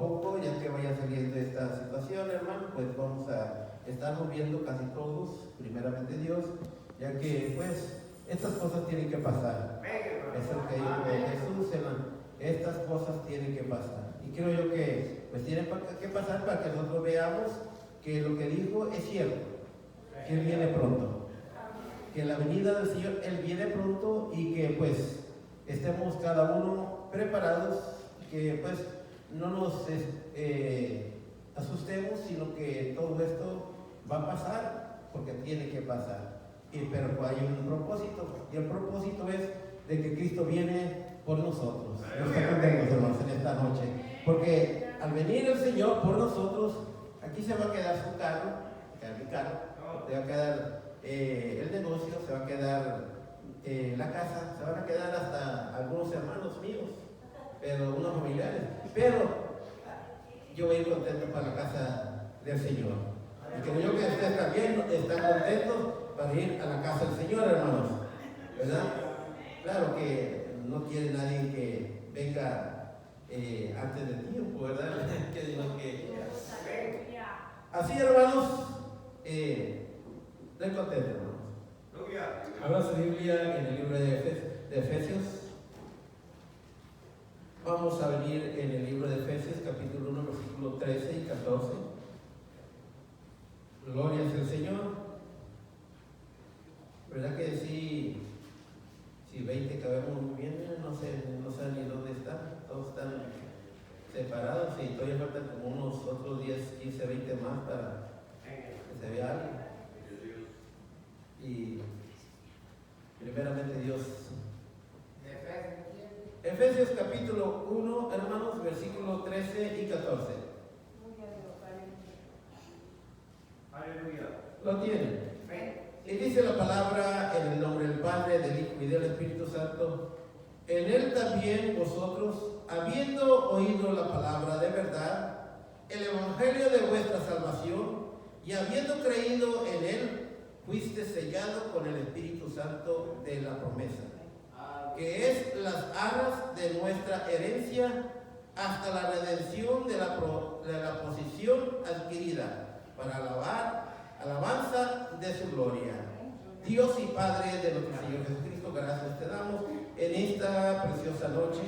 poco, ya que vaya saliendo esta situación, hermano, pues vamos a estarnos viendo casi todos, primeramente Dios, ya que pues estas cosas tienen que pasar. Es lo que dijo Jesús, hermano. Estas cosas tienen que pasar. Y creo yo que pues tienen que pasar para que nosotros veamos que lo que dijo es cierto, que Él viene pronto, que la venida del Señor, Él viene pronto, y que pues estemos cada uno preparados, que pues no nos asustemos, sino que todo esto va a pasar porque tiene que pasar. Pero hay un propósito, y el propósito es de que Cristo viene por nosotros. Nos está contentos, hermanos, en esta noche, porque al venir el Señor por nosotros, aquí se va a quedar su carro, mi carro, se va a quedar el negocio, se va a quedar la casa, se van a quedar hasta algunos hermanos míos, pero unos familiares. Pero yo voy a ir contento para la casa del Señor. Y creo yo que ustedes también están contentos para ir a la casa del Señor, hermanos, ¿verdad? Claro que no quiere nadie que venga antes de tiempo, ¿verdad? Así, hermanos, estoy contento, hermanos. Abra su Biblia en el libro de Efesios. Vamos a venir en el libro de Efesios, capítulo 1, versículos 13 y 14. Gloria es el Señor. ¿Verdad que sí? Si 20 cabemos muy bien, no sé ni dónde están. Todos están separados y todavía faltan como unos otros 10, 15, 20 más para que se vea algo. Y primeramente Dios. Efesios capítulo 1, hermanos, versículos 13 y 14. Aleluya. ¿Lo tienen? Y dice la palabra en el nombre del Padre, del Hijo y del Espíritu Santo. En Él también vosotros, habiendo oído la palabra de verdad, el evangelio de vuestra salvación, y habiendo creído en Él, fuiste sellado con el Espíritu Santo de la promesa, que es las arras de nuestra herencia hasta la redención de la posesión adquirida, para alabanza de su gloria. Dios y Padre de nuestro Señor Jesucristo, gracias te damos en esta preciosa noche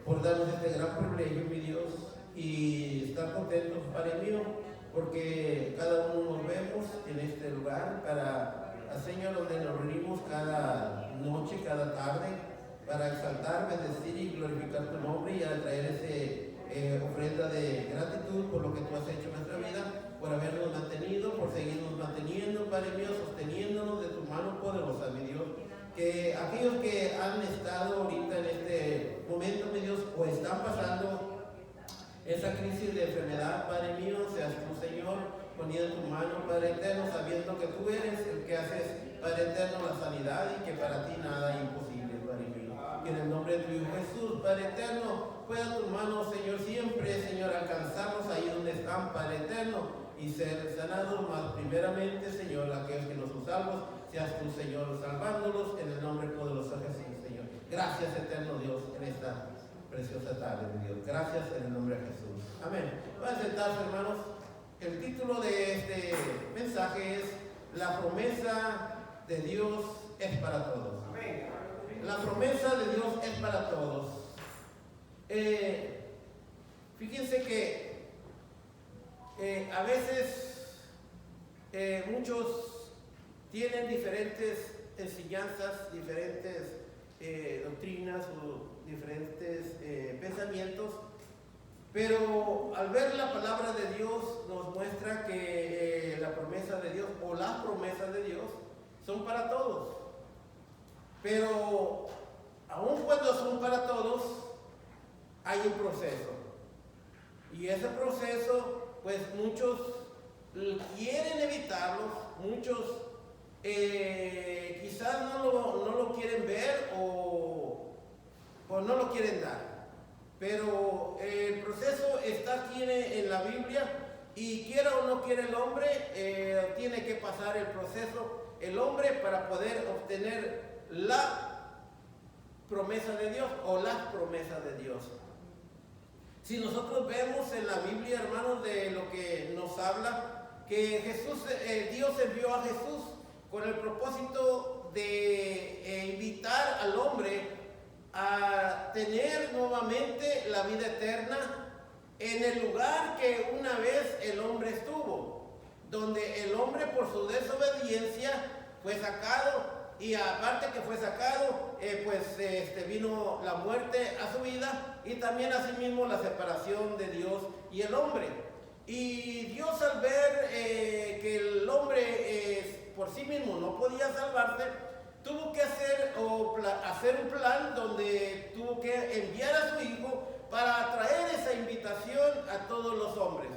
por darnos este gran privilegio, mi Dios, y estar contentos, Padre mío, porque cada uno nos vemos en este lugar para, Señor, donde nos reunimos cada noche, cada tarde, para exaltar, bendecir y glorificar tu nombre, y a traer esa ofrenda de gratitud por lo que tú has hecho en nuestra vida, por habernos mantenido, por seguirnos manteniendo, Padre mío, sosteniéndonos de tu mano poderosa, mi Dios. Que aquellos que han estado ahorita en este momento, mi Dios, o están pasando esa crisis de enfermedad, Padre mío, seas tú, Señor, poniendo tu mano, Padre eterno, sabiendo que tú eres el que haces, Padre eterno, la sanidad, y que para ti nada es imposible, Padre mío. Que en el nombre de tu Hijo Jesús, Padre eterno, pueda tu mano, Señor, siempre, Señor, alcanzarnos ahí donde están, Padre eterno, y ser sanados, más primeramente, Señor, aquellos que no son salvos, seas tú, Señor, salvándolos en el nombre poderoso de Jesús, Señor. Gracias, eterno Dios, en esta preciosa tarde, mi Dios. Gracias en el nombre de Jesús. Amén. Van a sentarse, hermanos. El título de este mensaje es: La promesa de Dios es para todos. Amén. La promesa de Dios es para todos. Fíjense que a veces muchos tienen diferentes enseñanzas, diferentes doctrinas o diferentes pensamientos, pero al ver la palabra de Dios nos muestra que la promesa de Dios o las promesas de Dios son para todos. Pero aun cuando son para todos, hay un proceso, y ese proceso pues muchos quieren evitarlos, muchos quizás no lo quieren ver o no lo quieren dar, pero el proceso está aquí en la Biblia, y quiera o no quiera el hombre, tiene que pasar el proceso el hombre para poder obtener la promesa de Dios o las promesas de Dios. Si nosotros vemos en la Biblia, hermanos, de lo que nos habla, que Jesús, Dios envió a Jesús con el propósito de invitar al hombre a tener nuevamente la vida eterna en el lugar que una vez el hombre estuvo, donde el hombre por su desobediencia fue sacado, y aparte que fue sacado, vino la muerte a su vida, y también asimismo la separación de Dios y el hombre. Y Dios, al ver que el hombre por sí mismo no podía salvarse, tuvo que hacer un plan donde tuvo que enviar a su hijo para traer esa invitación a todos los hombres,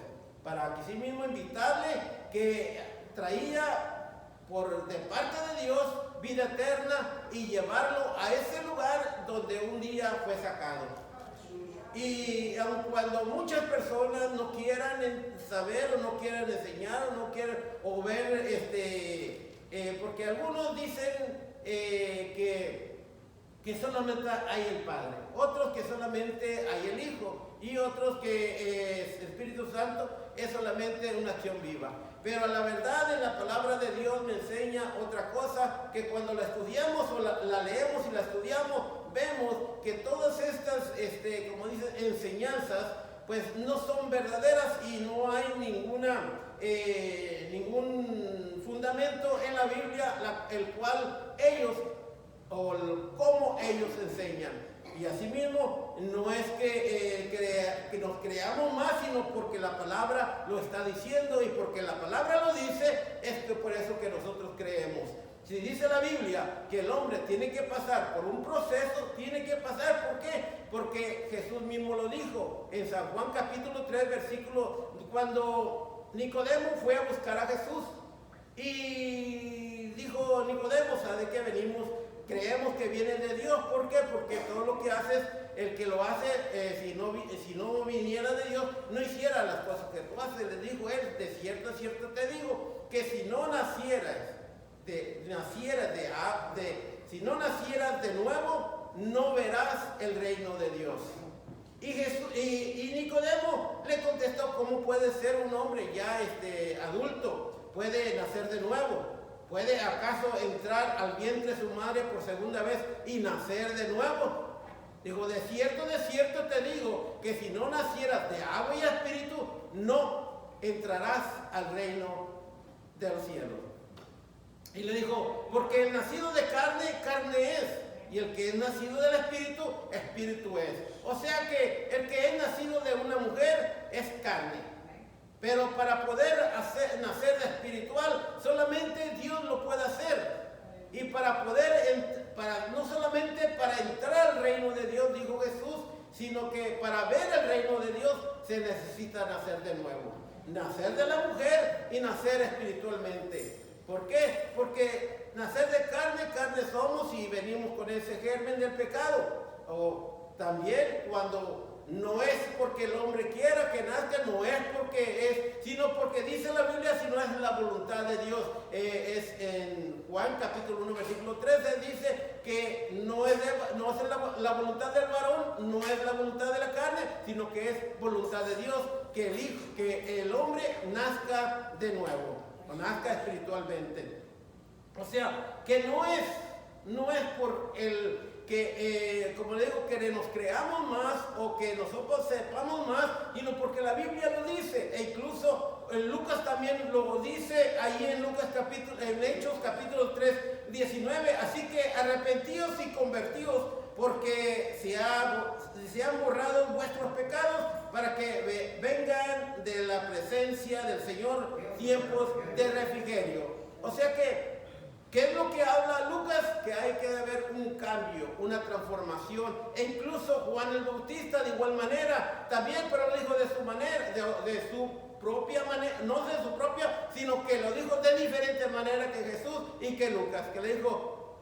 para que sí mismo invitarle, que traía de parte de Dios vida eterna, y llevarlo a ese lugar donde un día fue sacado. Y aun cuando muchas personas no quieran saber, o no quieran enseñar, o no quieran o ver, porque algunos dicen que solamente hay el Padre, otros que solamente hay el Hijo, y otros que el Espíritu Santo es solamente una acción viva. Pero la verdad, en la palabra de Dios me enseña otra cosa, que cuando la estudiamos o la leemos y la estudiamos, vemos que todas estas, como dicen, enseñanzas, pues no son verdaderas, y no hay ningún fundamento en la Biblia el cual ellos, o cómo ellos enseñan. Y asimismo, no es que nos creamos más, sino porque la palabra lo está diciendo, y porque la palabra lo dice, es que por eso que nosotros creemos. Si dice la Biblia que el hombre tiene que pasar por un proceso, tiene que pasar. ¿Por qué? Porque Jesús mismo lo dijo en San Juan capítulo 3, versículo, cuando Nicodemo fue a buscar a Jesús, y dijo Nicodemo: ¿de qué venimos? Creemos que viene de Dios. ¿Por qué? Porque todo lo que haces, el que lo hace, si no viniera de Dios, no hiciera las cosas que tú haces. Le dijo él: de cierto te digo, que si no nacieras de nuevo, no verás el reino de Dios. Y Nicodemo le contestó: ¿cómo puede ser un hombre ya adulto? ¿Puede nacer de nuevo? ¿Puede acaso entrar al vientre de su madre por segunda vez y nacer de nuevo? Dijo: de cierto te digo, que si no nacieras de agua y espíritu, no entrarás al reino de los cielos. Y le dijo: porque el nacido de carne, carne es, y el que es nacido del espíritu, espíritu es. O sea que el que es nacido de una mujer es carne. Pero para poder nacer de espiritual, solamente Dios lo puede hacer. Y no solamente para entrar al reino de Dios, dijo Jesús, sino que para ver el reino de Dios se necesita nacer de nuevo. Nacer de la mujer y nacer espiritualmente. ¿Por qué? Porque nacer de carne somos, y venimos con ese germen del pecado. O también cuando no es porque el hombre quiera que nazca, no es porque es, sino porque dice la Biblia, si no es la voluntad de Dios. Es en Juan capítulo 1, versículo 13, dice que no es la voluntad del varón, no es la voluntad de la carne, sino que es voluntad de Dios, que el hombre nazca de nuevo, o nazca espiritualmente. O sea, que no es por el que, como le digo, que nos creamos más o que nosotros sepamos más, sino porque la Biblia lo dice. E incluso en Lucas también lo dice, ahí en Hechos capítulo 3, 19. Así que arrepentíos y convertíos, porque se han borrado vuestros pecados, para que vengan de la presencia del Señor tiempos de refrigerio. O sea que, ¿qué es lo que habla Lucas? Que hay que haber un cambio, una transformación. E incluso Juan el Bautista, de igual manera, también, pero lo dijo de su manera, de su propia manera, no de su propia, sino que lo dijo de diferente manera que Jesús y que Lucas, que le dijo,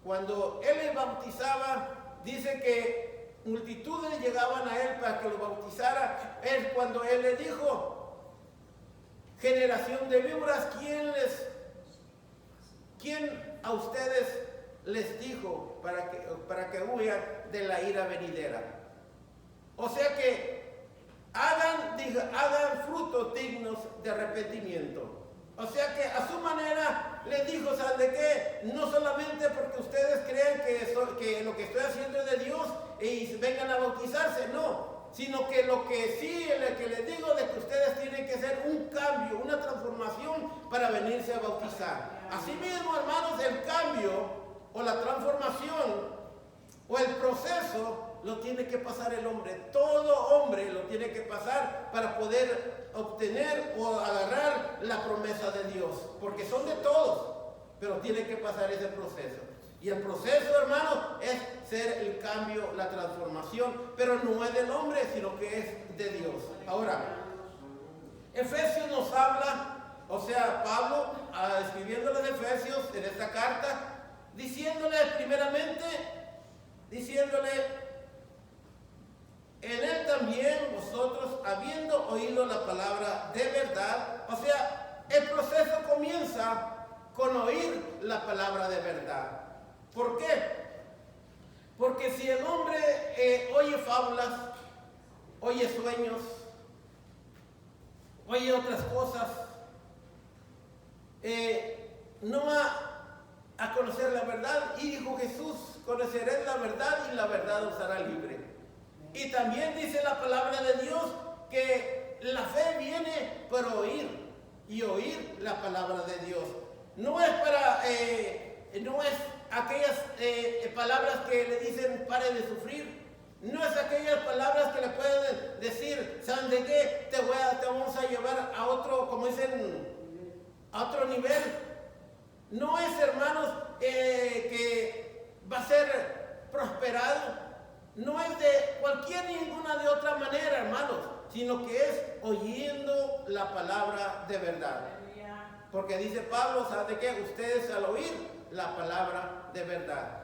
cuando él les bautizaba, dice que multitudes llegaban a él para que lo bautizara. Es cuando él le dijo: generación de víboras, ¿quién a ustedes les dijo para que huyan de la ira venidera? O sea que hagan frutos dignos de arrepentimiento. O sea que a su manera les dijo, ¿saben de qué? No solamente porque ustedes crean que lo que estoy haciendo es de Dios y vengan a bautizarse, no. Sino que lo que sí, lo que les digo de que ustedes tienen que hacer un cambio, una transformación para venirse a bautizar. Asimismo, hermanos, el cambio o la transformación o el proceso lo tiene que pasar el hombre. Todo hombre lo tiene que pasar para poder obtener o agarrar la promesa de Dios. Porque son de todos, pero tiene que pasar ese proceso. Y el proceso, hermano, es ser el cambio, la transformación, pero no es del hombre, sino que es de Dios. Ahora, Efesios nos habla, o sea, Pablo, escribiéndole a Efesios en esta carta, diciéndole primeramente, en él también vosotros, habiendo oído la palabra de verdad, o sea, el proceso comienza con oír la palabra de verdad. ¿Por qué? Porque si el hombre oye fábulas, oye sueños, oye otras cosas, no va a conocer la verdad. Y dijo Jesús, conoceréis la verdad y la verdad os hará libre. Y también dice la palabra de Dios que la fe viene por oír y oír la palabra de Dios. No es aquellas palabras que le dicen pare de sufrir. No es aquellas palabras que le pueden decir, ¿saben de qué? Te vamos a llevar a otro, como dicen, a otro nivel. No es, hermanos, que va a ser prosperado. No es de ninguna de otra manera, hermanos, sino que es oyendo la palabra de verdad. Porque dice Pablo, ¿saben de qué? Ustedes al oír la palabra de verdad.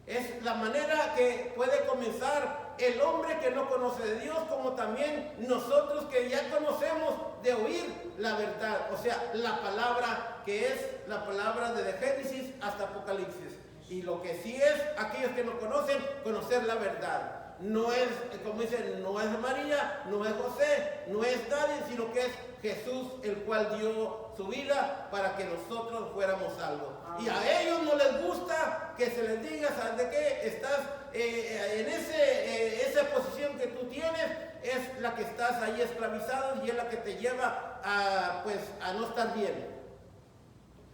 Es la manera que puede comenzar el hombre que no conoce de Dios, como también nosotros que ya conocemos de oír la verdad. O sea, la palabra que es la palabra desde Génesis hasta Apocalipsis. Y lo que sí es, aquellos que no conocen, conocer la verdad. No es, como dicen, no es María, no es José, no es nadie, sino que es Jesús, el cual dio su vida para que nosotros fuéramos salvos. Y a ellos no les gusta que se les diga, ¿sabes de qué? Estás en esa posición que tú tienes, es la que estás ahí esclavizado y es la que te lleva a no estar bien.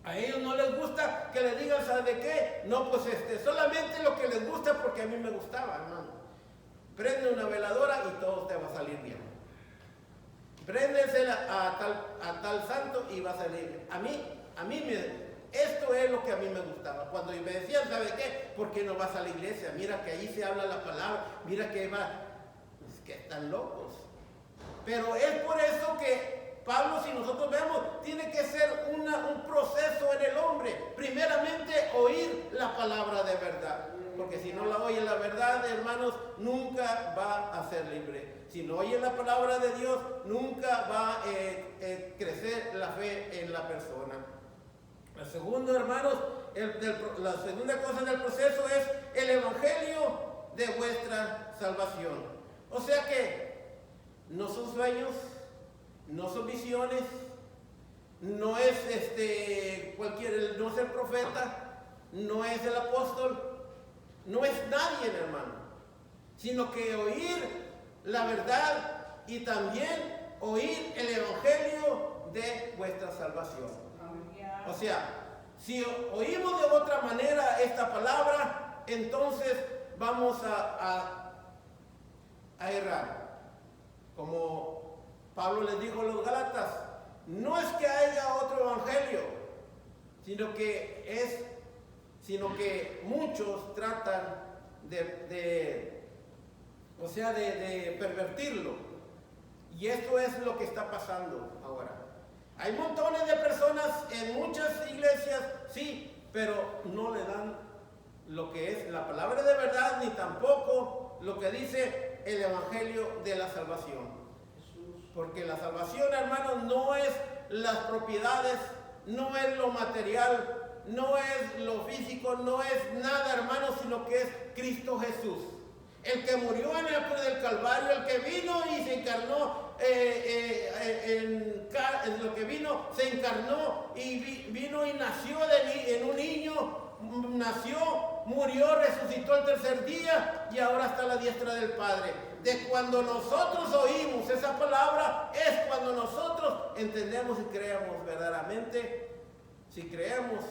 A ellos no les gusta que le digan, ¿sabes de qué? No, pues solamente lo que les gusta porque a mí me gustaba, hermano. Prende una veladora y todo te va a salir bien. Préndesela a tal santo y va a salir. Esto es lo que a mí me gustaba. Cuando me decían, ¿sabe qué? ¿Por qué no vas a la iglesia? Mira que ahí se habla la palabra, mira que va. Es que están locos. Pero es por eso que Pablo, si nosotros vemos, tiene que ser un proceso en el hombre. Primeramente, oír la palabra de verdad. Porque si no la oye la verdad, hermanos, nunca va a ser libre. Si no oye la palabra de Dios, nunca va a crecer la fe en la persona. La segunda, hermanos, la segunda cosa del proceso es el evangelio de vuestra salvación. O sea que no son sueños, no son visiones, no es no es el profeta, no es el apóstol, no es nadie, hermano, sino que oír la verdad y también oír el evangelio de vuestra salvación. O sea, si oímos de otra manera esta palabra, entonces vamos a errar. Como Pablo les dijo a los Gálatas, no es que haya otro evangelio, sino que muchos tratan de pervertirlo. Y esto es lo que está pasando ahora. Hay montones de personas en muchas iglesias, sí, pero no le dan lo que es la palabra de verdad, ni tampoco lo que dice el evangelio de la salvación. Porque la salvación, hermanos, no es las propiedades, no es lo material, no es lo físico, no es nada, hermanos, sino que es Cristo Jesús. el que murió en la cruz del Calvario, el que vino y se encarnó, en lo que vino, se encarnó y vino y nació en un niño, nació, murió, resucitó el tercer día y ahora está a la diestra del Padre. De cuando nosotros oímos esa palabra, es cuando nosotros entendemos y creemos verdaderamente. Si creemos,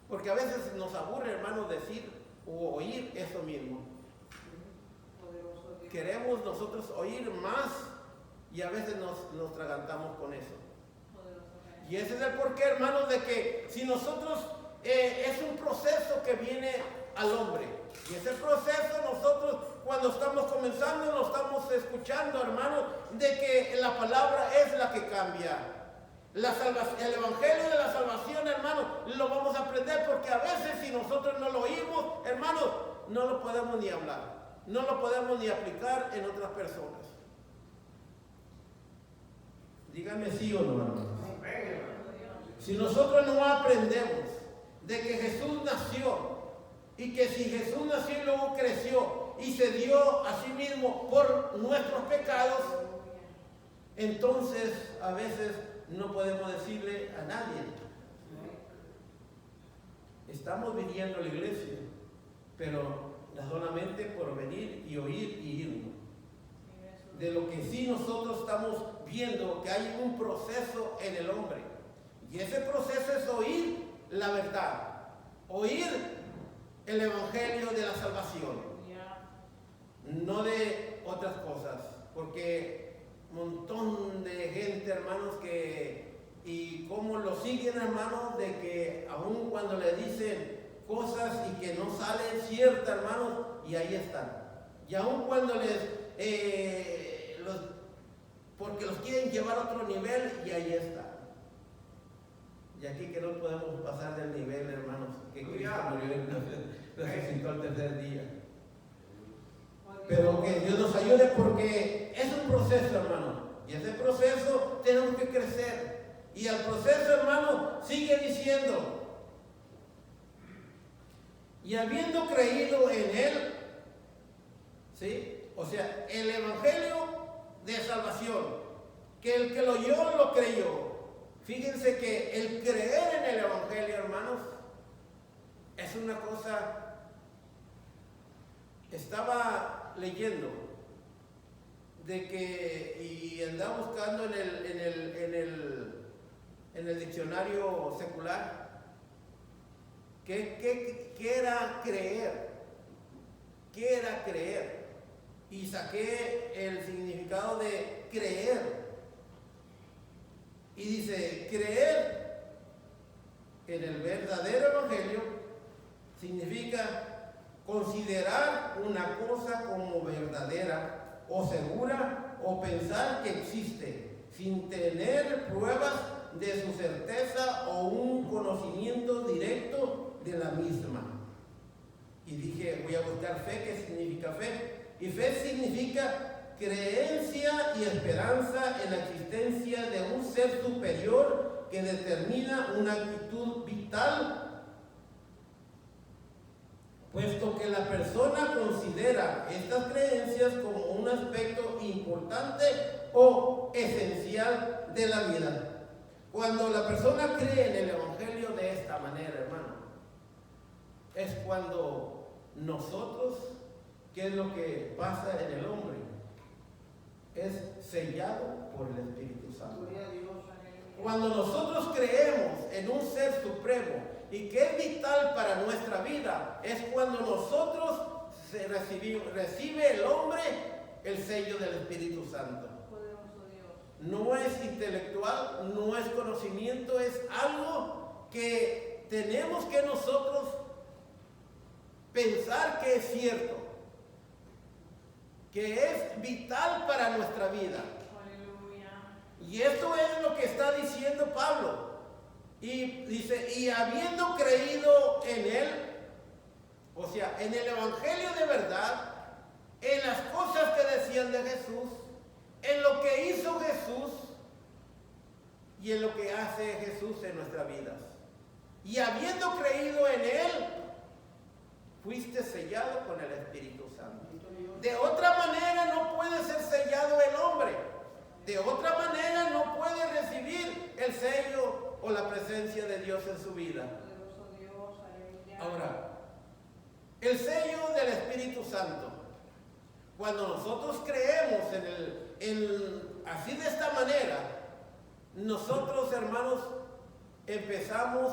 porque a veces nos aburre, hermanos, decir o oír eso mismo. Queremos nosotros oír más y a veces nos tragantamos con eso. Y ese es el porqué, hermanos, de que si nosotros, es un proceso que viene al hombre. Y ese proceso nosotros, cuando estamos comenzando, lo estamos escuchando, hermanos, de que la palabra es la que cambia. El evangelio de la salvación, hermanos, lo vamos a aprender porque a veces si nosotros no lo oímos, hermanos, no lo podemos ni hablar. No lo podemos ni aplicar en otras personas. Díganme sí o no, hermanos. Si nosotros no aprendemos de que Jesús nació y que si Jesús nació y luego creció y se dio a sí mismo por nuestros pecados, entonces a veces no podemos decirle a nadie. Estamos viniendo a la iglesia, pero solamente por venir y oír y irnos. De lo que sí nosotros estamos viendo que hay un proceso en el hombre. Y ese proceso es oír la verdad, oír el evangelio de la salvación, no de otras cosas, porque un montón de gente, hermanos, y cómo lo siguen, hermanos, de que aun cuando le dicen cosas y que no salen ciertas, hermanos, y ahí están. Y aun cuando porque los quieren llevar a otro nivel, y ahí están. Y aquí que no podemos pasar del nivel, hermanos, que Cristo murió y resucitó al tercer día. Pero que Dios nos ayude porque es un proceso, hermano. Y ese proceso tenemos que crecer. Y el proceso, hermano, sigue diciendo: y habiendo creído en Él, ¿sí? O sea, el evangelio de salvación, que el que lo oyó, lo creyó. Fíjense que el creer en el evangelio, hermanos, es una cosa. Estaba leyendo de que, y andaba buscando en el diccionario secular, ¿qué era creer? ¿Qué era creer? Y saqué el significado de creer. Y dice, creer en el verdadero evangelio significa considerar una cosa como verdadera o segura o pensar que existe sin tener pruebas de su certeza o un conocimiento directo de la misma. Y dije, voy a buscar fe. ¿Qué significa fe? Y fe significa creencia y esperanza en la existencia de un ser superior que determina una actitud vital, puesto que la persona considera estas creencias como un aspecto importante o esencial de la vida. Cuando la persona cree en el evangelio de esta manera, hermano, es cuando nosotros, ¿qué es lo que pasa en el hombre? Es sellado por el Espíritu Santo. Cuando nosotros creemos en un ser supremo y que es vital para nuestra vida, es cuando nosotros recibe el hombre el sello del Espíritu Santo. No es intelectual, no es conocimiento, es algo que tenemos que nosotros pensar que es cierto, que es vital para nuestra vida. Y esto es lo que está diciendo Pablo. Y dice, y habiendo creído en Él, o sea, en el evangelio de verdad, en las cosas que decían de Jesús, en lo que hizo Jesús y en lo que hace Jesús en nuestras vidas. Y habiendo creído en Él, fuiste sellado con el Espíritu Santo. De otra manera no puede ser sellado el hombre. De otra manera no puede recibir el sello o la presencia de Dios en su vida. Ahora, el sello del Espíritu Santo. Cuando nosotros creemos así de esta manera, nosotros, hermanos, empezamos,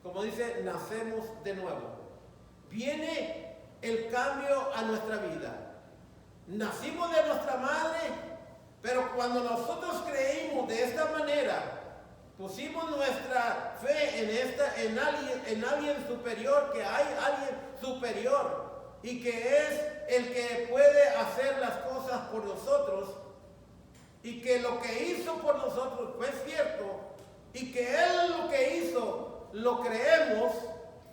como dice, nacemos de nuevo. Viene el cambio a nuestra vida. Nacimos de nuestra madre, pero cuando nosotros creímos de esta manera, pusimos nuestra fe en alguien superior, que hay alguien superior y que es el que puede hacer las cosas por nosotros, y que lo que hizo por nosotros fue cierto, y que Él lo que hizo lo creemos,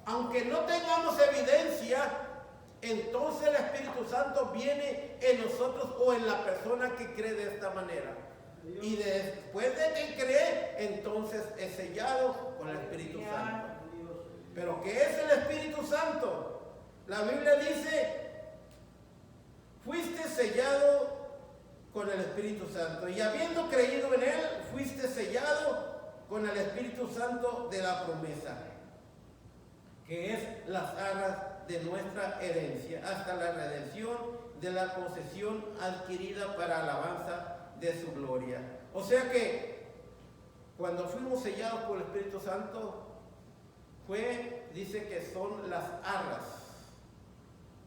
aunque no tengamos evidencia, entonces el Espíritu Santo viene en nosotros o en la persona que cree de esta manera. Y después de que cree, entonces es sellado con el Espíritu Santo. ¿Pero qué es el Espíritu Santo? La Biblia dice, fuiste sellado con el Espíritu Santo, y habiendo creído en Él, fuiste sellado con el Espíritu Santo de la promesa, que es las arras de nuestra herencia, hasta la redención de la posesión adquirida para alabanza de su gloria. O sea que cuando fuimos sellados por el Espíritu Santo, dice que son las arras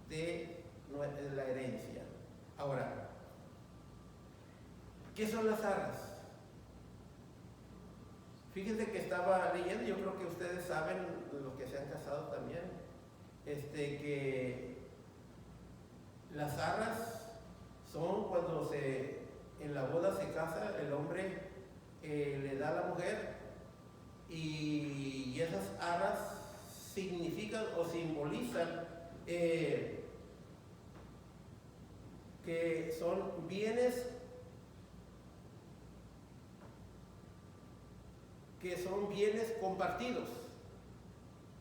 de la herencia. Ahora, ¿qué son las arras? Fíjense que estaba leyendo, yo creo que ustedes saben, los que se han casado también, que las arras son cuando en la boda se casa, el hombre le da a la mujer, y esas arras significan o simbolizan que son bienes compartidos,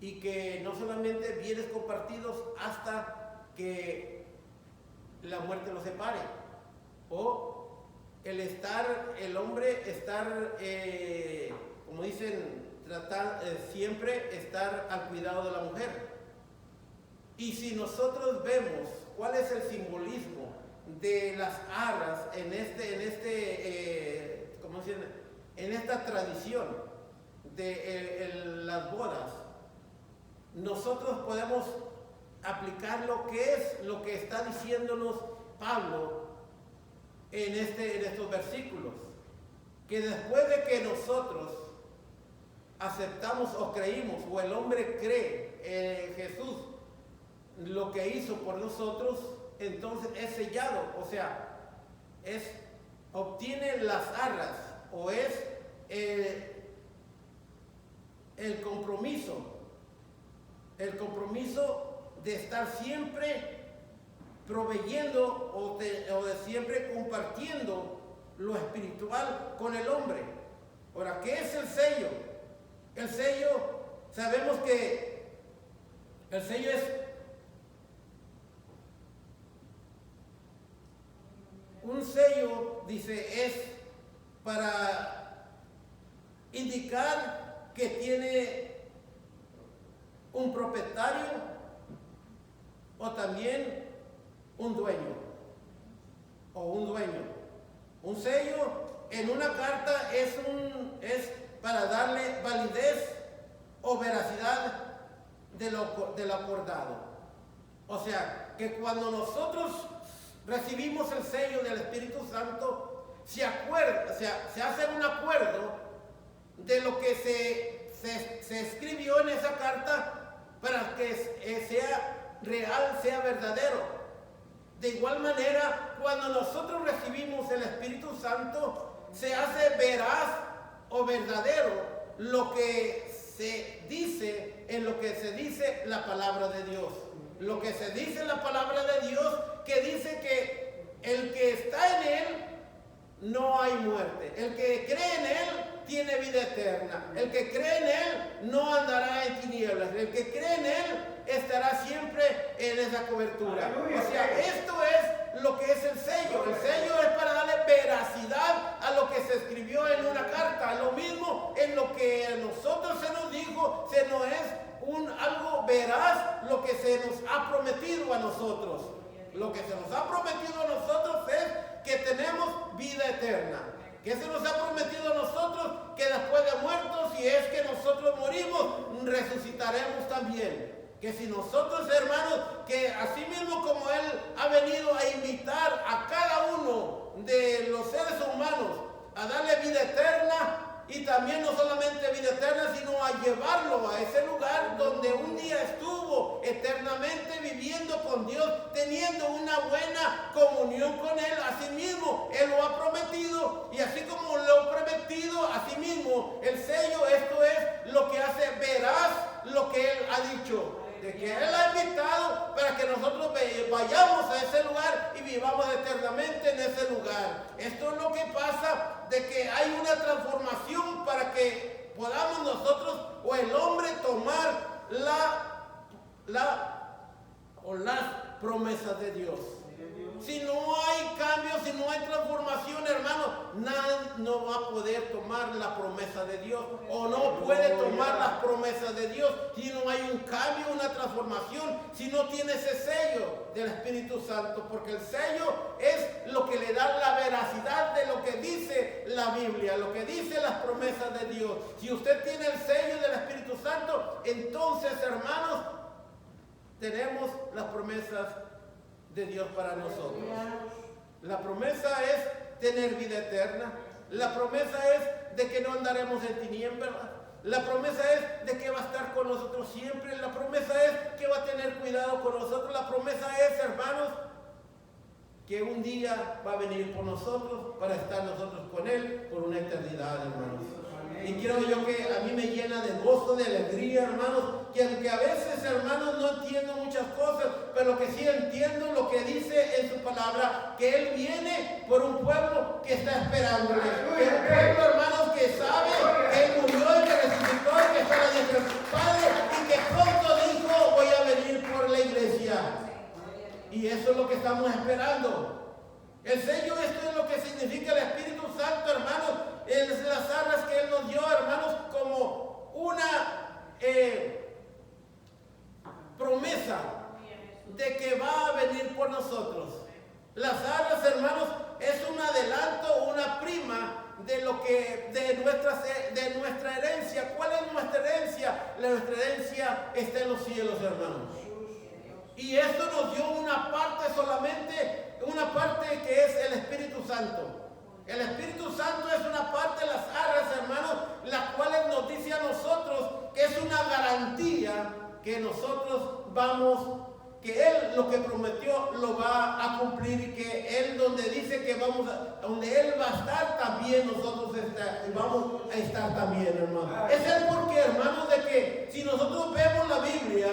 y que no solamente bienes compartidos hasta que la muerte los separe, o el hombre estar, como dicen, siempre estar al cuidado de la mujer. Y si nosotros vemos cuál es el simbolismo de las arras en esta tradición de las bodas, nosotros podemos aplicar lo que está diciéndonos Pablo en estos versículos, que después de que nosotros aceptamos o creímos, o el hombre cree en Jesús, lo que hizo por nosotros, entonces es sellado, o sea, obtiene las arras, o es el compromiso de estar siempre proveyendo o de siempre compartiendo lo espiritual con el hombre. Ahora, ¿qué es el sello? El sello, sabemos que el sello es un sello, dice, es para indicar que tiene un propietario o también un dueño Un sello en una carta es para darle validez o veracidad de lo acordado. O sea, que cuando nosotros recibimos el sello del Espíritu Santo, se hace un acuerdo de lo que se escribió en esa carta para que sea real, sea verdadero. De igual manera, cuando nosotros recibimos el Espíritu Santo, se hace veraz o verdadero lo que se dice en lo que se dice la palabra de Dios. Lo que se dice en la palabra de Dios, que dice que el que está en Él no hay muerte. El que cree en Él tiene vida eterna. El que cree en Él no andará en tinieblas. El que cree en Él estará siempre en esa cobertura. O sea, esto es lo que es el sello. El sello es para darle veracidad a lo que se escribió en una carta. Lo mismo en lo que a nosotros se nos dijo, se nos es algo veraz lo que se nos ha prometido a nosotros. Lo que se nos ha prometido a nosotros es que tenemos vida eterna. Que se nos ha prometido a nosotros que después de muertos, si es que nosotros morimos, resucitaremos también. Que si nosotros, hermanos, que así mismo como Él ha venido a invitar a cada uno de los seres humanos a darle vida eterna, y también no solamente vida eterna, sino a llevarlo a ese lugar donde un día estuvo eternamente viviendo con Dios, teniendo una buena comunión con Él. Asimismo, Él lo ha prometido, y así como lo ha prometido, asimismo, el sello, esto es lo que hace veraz lo que Él ha dicho. De que Él ha invitado para que nosotros vayamos a ese lugar y vivamos eternamente en ese lugar. Esto es lo que pasa, de que hay una transformación para que podamos nosotros o el hombre tomar las promesas de Dios. Si no hay cambio, si no hay transformación, hermano, nadie no va a poder tomar la promesa de Dios, o no puede tomar las promesas de Dios si no hay un cambio, una transformación, si no tiene ese sello del Espíritu Santo, porque el sello es lo que le da la veracidad de lo que dice la Biblia, lo que dice las promesas de Dios. Si usted tiene el sello del Espíritu Santo, entonces, hermanos, tenemos las promesas de Dios para nosotros. La promesa es tener vida eterna. La promesa es de que no andaremos en tinieblas. La promesa es de que va a estar con nosotros siempre. La promesa es que va a tener cuidado con nosotros. La promesa es, hermanos, que un día va a venir por nosotros para estar nosotros con Él por una eternidad, hermanos. Y creo yo que a mí me llena de gozo, de alegría, hermanos, que aunque a veces, hermanos, no entiendo muchas cosas, pero lo que sí entiendo, lo que dice en su palabra, que Él viene por un pueblo que está esperándole. Que un pueblo, hermanos, que sabe que Él murió y que resucitó y que está a la diestra de su Padre, y que pronto dijo, voy a venir por la iglesia. Y eso es lo que estamos esperando. El sello, esto es lo que significa el Espíritu Santo, hermanos. Es las arras que Él nos dio, hermanos, como una promesa de que va a venir por nosotros. Las arras, hermanos, es un adelanto, una prima de lo que de nuestra herencia. ¿Cuál es nuestra herencia? Nuestra herencia está en los cielos, hermanos. Y esto nos dio una parte solamente, una parte que es el Espíritu Santo. El Espíritu Santo es una parte de las arras, hermanos, las cuales nos dice a nosotros que es una garantía que nosotros vamos, que Él lo que prometió lo va a cumplir, y que Él donde dice que vamos donde Él va a estar, también nosotros vamos a estar también, hermanos. Es el porqué, hermanos, de que si nosotros vemos la Biblia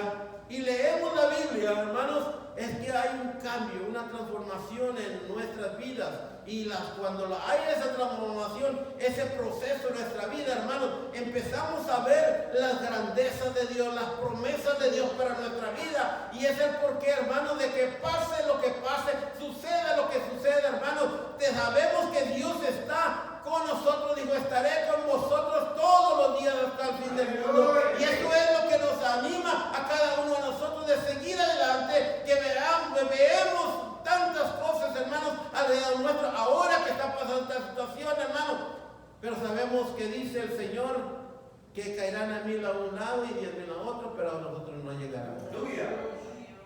y leemos la Biblia, hermanos, es que hay un cambio, una transformación en nuestras vidas. Y cuando hay esa transformación, ese proceso en nuestra vida, hermanos, empezamos a ver las grandezas de Dios, las promesas de Dios para nuestra vida. Y es el porqué, hermanos, de que pase lo que pase, suceda lo que suceda, hermanos, sabemos que Dios está con nosotros. Dijo, estaré con vosotros todos los días hasta el fin del mundo. Y eso es lo que nos anima a cada uno de nosotros de seguir adelante, que veamos tantas cosas, hermanos, alrededor nuestro, ahora que está pasando esta situación, hermanos, pero sabemos que dice el Señor que caerán a 1000 a un lado y 10,000 a otro, pero a nosotros no llegarán.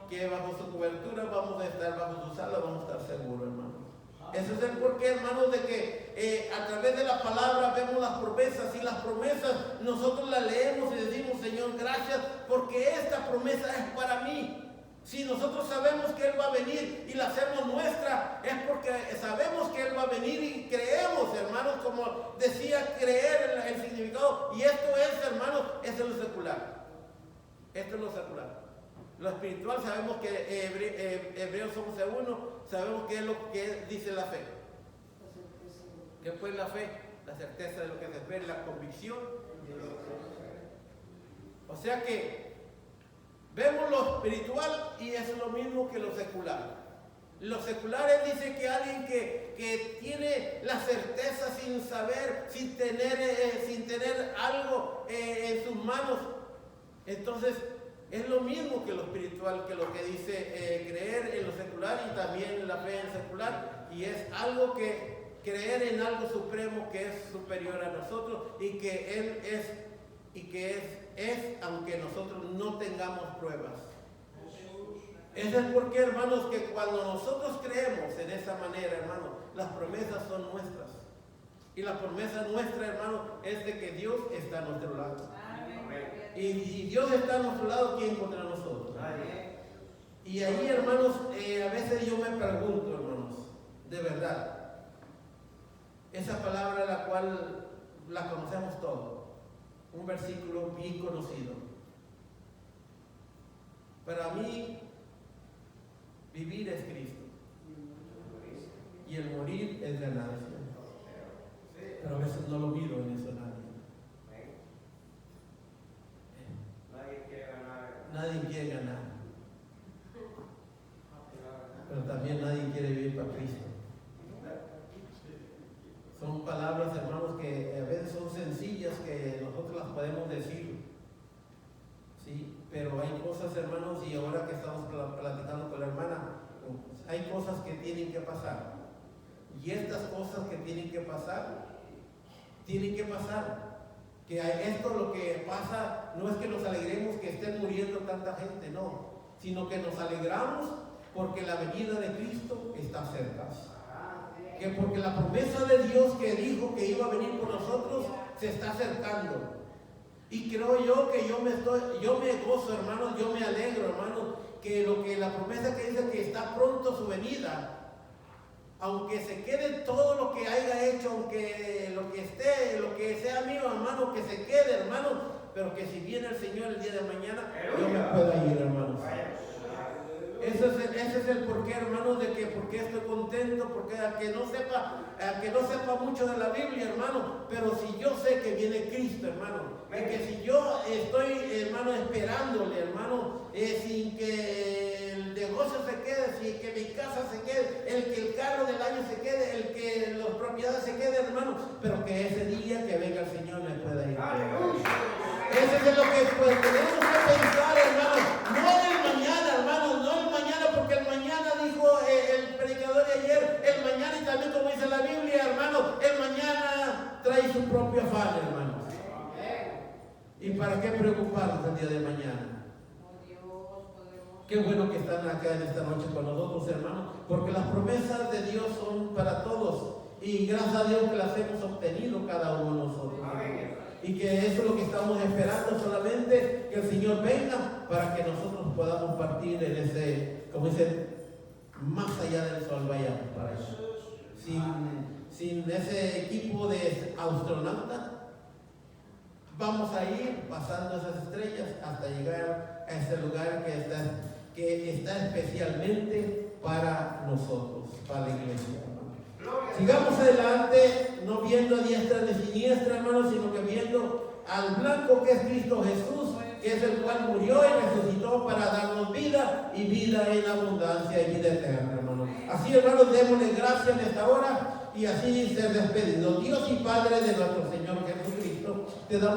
Que bajo su cobertura vamos a estar, bajo su sala vamos a estar seguros, hermanos. Ese es el porqué, hermanos, de que a través de la palabra vemos las promesas, y las promesas nosotros las leemos y decimos, Señor, gracias, porque esta promesa es para mí. Si nosotros sabemos que Él va a venir y la hacemos nuestra, es porque sabemos que Él va a venir y creemos, hermanos, como decía, creer en el significado. Y esto es, hermanos, esto es lo secular. Esto es lo secular. Lo espiritual, sabemos que Hebreos 11:1, sabemos qué es lo que dice la fe. ¿Qué fue la fe? La certeza de lo que se espera, la convicción. O sea que Vemos lo espiritual y es lo mismo que lo secular. Los seculares dicen que alguien que tiene la certeza sin saber, sin tener algo en sus manos. Entonces es lo mismo que lo espiritual, que lo que dice creer en lo secular y también la fe en lo secular. Y es algo que creer en algo supremo que es superior a nosotros y que Él es, y que es aunque nosotros no tengamos pruebas. Eso es porque, hermanos, que cuando nosotros creemos en esa manera, hermanos, las promesas son nuestras. Y la promesa nuestra, hermanos, es de que Dios está a nuestro lado. Y Dios está a nuestro lado, ¿quién contra nosotros? Y ahí, hermanos, a veces yo me pregunto, hermanos, de verdad, esa palabra la cual la conocemos todos, un versículo bien conocido. Para mí, vivir es Cristo y el morir es ganancia. Pero a veces no lo miro en eso nadie. Nadie quiere ganar. Pero también nadie quiere vivir para Cristo. Son palabras, hermanos, que a veces son sencillas que nosotros las podemos decir. Sí, pero hay cosas, hermanos, y ahora que estamos platicando con la hermana, hay cosas que tienen que pasar. Y estas cosas que tienen que pasar. Que esto lo que pasa no es que nos alegremos que estén muriendo tanta gente, no, sino que nos alegramos porque la venida de Cristo está cerca. Que porque la promesa de Dios que dijo que iba a venir por nosotros se está acercando. Y creo yo que yo me gozo, hermanos, yo me alegro, hermanos, que la promesa que dice que está pronto su venida, aunque se quede todo lo que haya hecho, aunque lo que sea mío, hermano, que se quede, hermano, pero que si viene el Señor el día de mañana, yo me pueda ir, hermanos. Ese es el porqué, hermanos, de que porque estoy contento, porque a que no sepa mucho de la Biblia, hermano, pero si yo sé que viene Cristo, hermano, y que si yo estoy, hermano, esperándole, hermano, sin que el negocio se quede, sin que mi casa se quede, el carro del año se quede, el que las propiedades se queden, hermano, pero que ese día que venga el Señor me pueda ir. Ese es lo que pues, tenemos que pensar, hermano, no en el mañana, hermano, no el mañana, porque el mañana dijo el predicador de ayer, el mañana y también como dice la Biblia, hermano, el mañana trae su propio afán, hermano. ¿Y para qué preocuparnos el día de mañana? Qué bueno que están acá en esta noche con nosotros, hermanos, porque las promesas de Dios son para todos y gracias a Dios que las hemos obtenido cada uno de nosotros. Y que eso es lo que estamos esperando, solamente que el Señor venga para que nosotros podamos partir en ese, como dicen, más allá del sol vayamos para eso. Sin ese equipo de astronautas, vamos a ir pasando esas estrellas hasta llegar a ese lugar que está especialmente para nosotros, para la iglesia. Sigamos adelante, no viendo a diestra ni siniestra, hermanos, sino que viendo al blanco que es Cristo Jesús, que es el cual murió y resucitó para darnos vida y vida en abundancia y vida eterna, hermanos. Así, hermanos, démosle gracias en esta hora y así ser despedidos. Dios y Padre de nuestro Señor Jesucristo, te damos